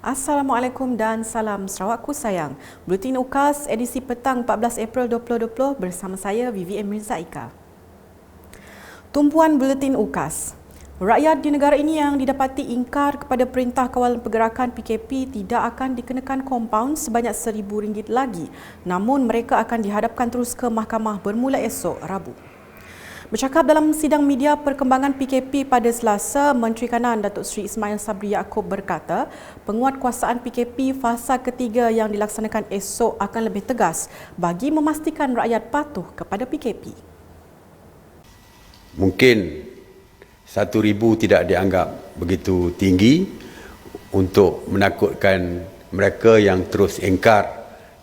Assalamualaikum dan salam Sarawakku sayang. Buletin UKAS edisi petang 14 April 2020 bersama saya Vivian Mirza Ika. Tumpuan Buletin UKAS. Rakyat di negara ini yang didapati ingkar kepada Perintah Kawalan Pergerakan PKP tidak akan dikenakan kompaun sebanyak RM1,000 lagi. Namun mereka akan dihadapkan terus ke mahkamah bermula esok Rabu. Bercakap dalam sidang media perkembangan PKP pada Selasa, Menteri Kanan Datuk Seri Ismail Sabri Yaakob berkata, penguatkuasaan PKP fasa ketiga yang dilaksanakan esok akan lebih tegas bagi memastikan rakyat patuh kepada PKP. Mungkin 1,000 tidak dianggap begitu tinggi untuk menakutkan mereka yang terus ingkar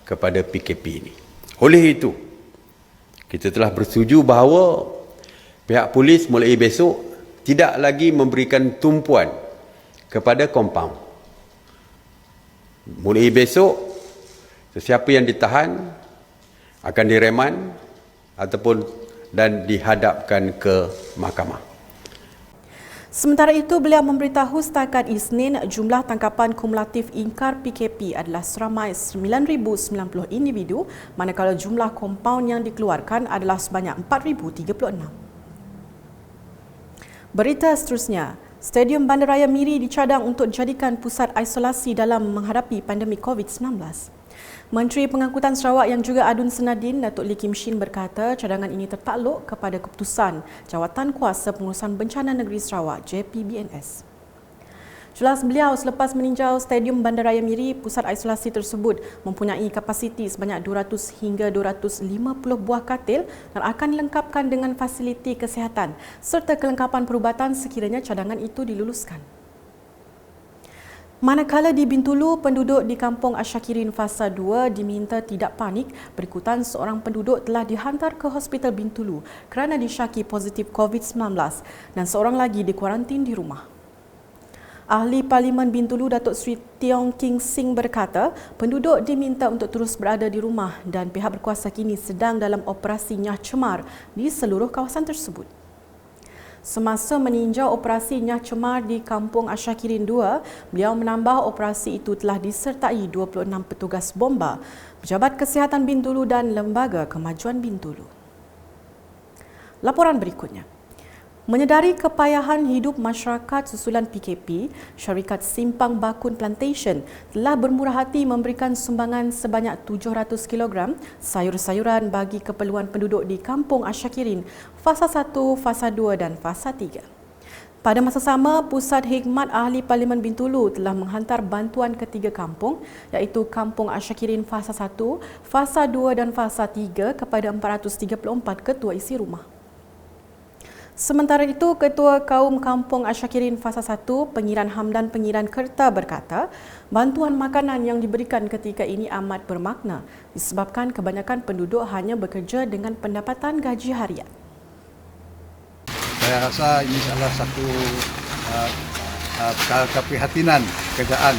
kepada PKP ini. Oleh itu, kita telah bersetuju bahawa pihak polis mulai besok tidak lagi memberikan tumpuan kepada kompaun. Mulai besok, sesiapa yang ditahan akan direman ataupun dan dihadapkan ke mahkamah. Sementara itu, beliau memberitahu setakat Isnin jumlah tangkapan kumulatif ingkar PKP adalah seramai 9,090 individu, manakala jumlah kompaun yang dikeluarkan adalah sebanyak 4,036. Berita seterusnya, Stadium Bandaraya Miri dicadang untuk dijadikan pusat isolasi dalam menghadapi pandemik COVID-19. Menteri Pengangkutan Sarawak yang juga Adun Senadin, Datuk Lee Kim Shin berkata cadangan ini tertakluk kepada keputusan Jawatan Kuasa Pengurusan Bencana Negeri Sarawak JPBNS. Jelas beliau selepas meninjau Stadium Bandaraya Miri, pusat isolasi tersebut mempunyai kapasiti sebanyak 200 hingga 250 buah katil dan akan dilengkapkan dengan fasiliti kesihatan serta kelengkapan perubatan sekiranya cadangan itu diluluskan. Manakala di Bintulu, penduduk di Kampung Asyakirin Fasa 2 diminta tidak panik berikutan seorang penduduk telah dihantar ke Hospital Bintulu kerana disyaki positif COVID-19 dan seorang lagi dikuarantin di rumah. Ahli Parlimen Bintulu Datuk Seri Tiong King Sing berkata, penduduk diminta untuk terus berada di rumah dan pihak berkuasa kini sedang dalam operasi Nyah Cemar di seluruh kawasan tersebut. Semasa meninjau operasi Nyah Cemar di Kampung Asyakirin 2, beliau menambah operasi itu telah disertai 26 petugas bomba, Pejabat Kesihatan Bintulu dan Lembaga Kemajuan Bintulu. Laporan berikutnya. Menyedari kepayahan hidup masyarakat susulan PKP, syarikat Simpang Bakun Plantation telah bermurah hati memberikan sumbangan sebanyak 700 kg sayur-sayuran bagi keperluan penduduk di Kampung Asyakirin Fasa 1, Fasa 2 dan Fasa 3. Pada masa sama, Pusat Hikmat Ahli Parlimen Bintulu telah menghantar bantuan ke 3 kampung iaitu Kampung Asyakirin Fasa 1, Fasa 2 dan Fasa 3 kepada 434 ketua isi rumah. Sementara itu, Ketua Kaum Kampung Asyakirin Fasa 1, Pengiran Hamdan Pengiran Kerta berkata, bantuan makanan yang diberikan ketika ini amat bermakna disebabkan kebanyakan penduduk hanya bekerja dengan pendapatan gaji harian. Saya rasa ini salah satu keprihatinan kerajaan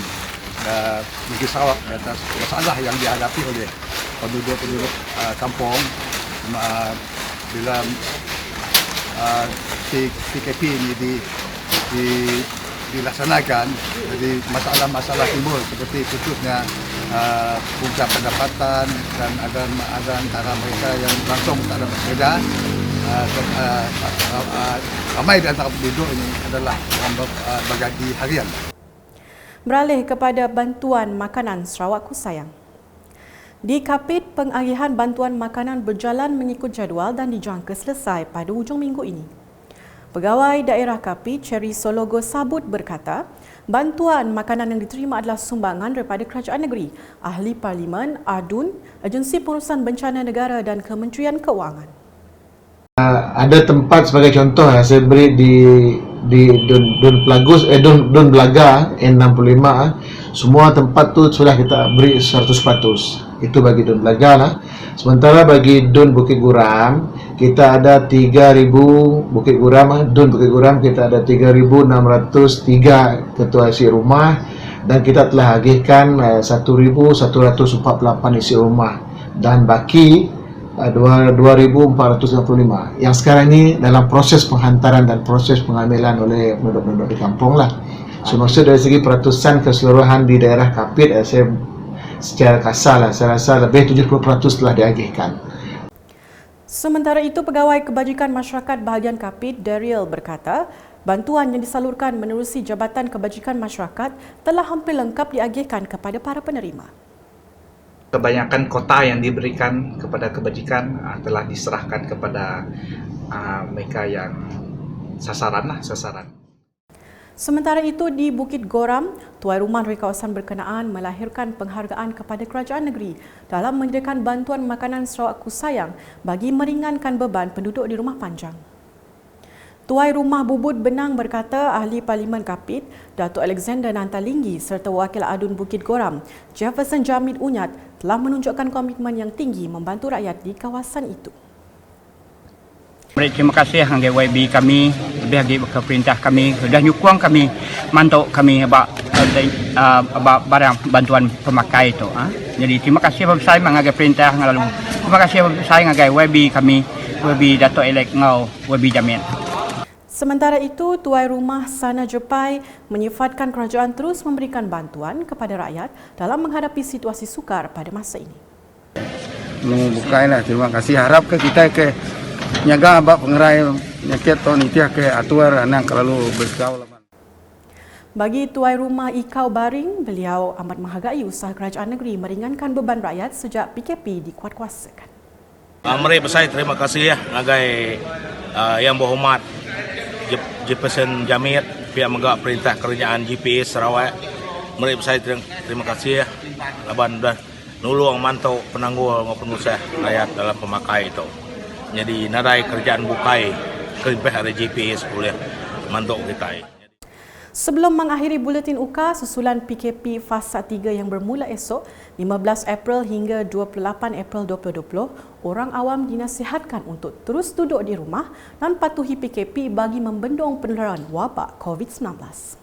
Negeri Sarawak atas masalah yang dihadapi oleh penduduk-penduduk kampung bila PKP ini dilaksanakan. Jadi masalah-masalah timbul seperti putusnya punca pendapatan dan ada antara mereka yang langsung tak dapat bekerja. Ramai di antara penduduk ini adalah orang bergaji harian. Beralih kepada bantuan makanan Sarawakku sayang. Di Kapit, pengagihan bantuan makanan berjalan mengikut jadual dan dijangka selesai pada hujung minggu ini. Pegawai Daerah Kapit, Cherry Sologo Sabut berkata, bantuan makanan yang diterima adalah sumbangan daripada Kerajaan Negeri, Ahli Parlimen, ADUN, Agensi Pengurusan Bencana Negara dan Kementerian Keuangan. Ada tempat sebagai contoh saya beri di Dun Belaga N65, semua tempat tu sudah kita beri 100%. Itu bagi Dun Belaga lah. Sementara bagi Dun Bukit Guram kita ada 3,000 Bukit Guram, Dun Bukit Guram kita ada 3,603 ketua isi rumah dan kita telah agihkan 1,148 isi rumah dan baki 2,455 yang sekarang ini dalam proses penghantaran dan proses pengambilan oleh penduduk-penduduk di kampung lah. So maksud dari segi peratusan keseluruhan di daerah Kapit, saya secara kasar lah, saya rasa lebih 70% telah diagihkan. Sementara itu, Pegawai Kebajikan Masyarakat Bahagian Kapit, Daryl berkata, bantuan yang disalurkan menerusi Jabatan Kebajikan Masyarakat telah hampir lengkap diagihkan kepada para penerima. Kebanyakan kota yang diberikan kepada kebajikan telah diserahkan kepada mereka yang sasaran. Sementara itu, di Bukit Goram, tuai rumah dari kawasan berkenaan melahirkan penghargaan kepada kerajaan negeri dalam menyediakan bantuan makanan Sarawak Kusayang bagi meringankan beban penduduk di rumah panjang. Tuai rumah Bubut Benang berkata Ahli Parlimen Kapit, Datuk Alexander Nantalinggi serta Wakil Adun Bukit Goram, Jefferson Jamid Unyat telah menunjukkan komitmen yang tinggi membantu rakyat di kawasan itu. Terima kasih kepada YB kami, lebih lagi ke perintah kami, sudah nyukung kami, mantuk kami barang bantuan pemakai itu. Jadi terima kasih kepada saya mengagai perintah lalu. Terima kasih kepada saya mengagai YB kami, YB Datuk Elek Ngau, YB Jamid. Sementara itu, tuai rumah Sana Jepai menyifatkan kerajaan terus memberikan bantuan kepada rakyat dalam menghadapi situasi sukar pada masa ini. Bukailah, terima kasih. Harap ke kita ke nyaga abak pengerai nyakit tahun itu ke atuar anak lalu bergaul. Bagi tuai rumah Ikau Baring, beliau amat menghargai usaha kerajaan negeri meringankan beban rakyat sejak PKP dikuatkuasakan. Mari saya terima kasih ya ngagai yang berhormat Jefferson Jamid pihak megak perintah kerajaan GPS Sarawak. Mari saya terima kasih ya laban dah nulung mantau penanggul maupun usaha rakyat dalam pemakai itu. Jadi nadai kerjaan bukai keripeh ada GPS boleh mantau kita. Sebelum mengakhiri buletin UKA susulan PKP Fasa 3 yang bermula esok 15 April hingga 28 April 2020, orang awam dinasihatkan untuk terus duduk di rumah dan patuhi PKP bagi membendung penularan wabak COVID-19.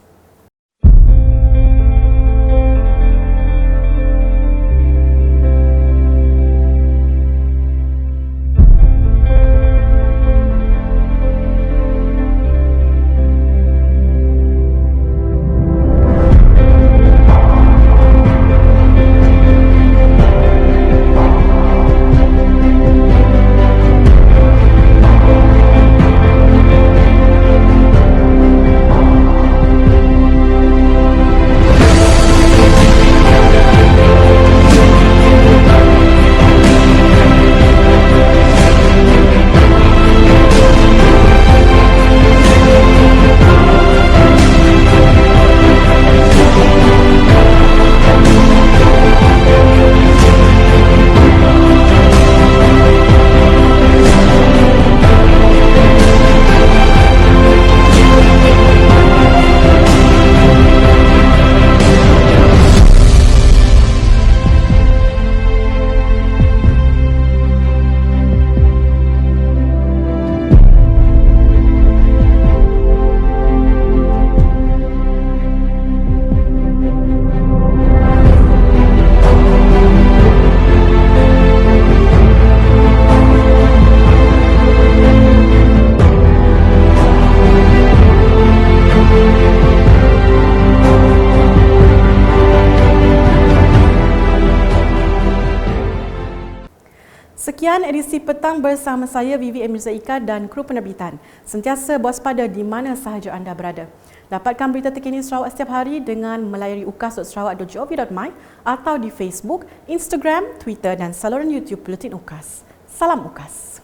Sekian edisi petang bersama saya Vivi Emirza Ika dan kru penerbitan. Sentiasa waspada di mana sahaja anda berada. Dapatkan berita terkini Sarawak setiap hari dengan melayari ukas.sarawak.gov.my atau di Facebook, Instagram, Twitter dan saluran YouTube Buletin UKAS. Salam UKAS.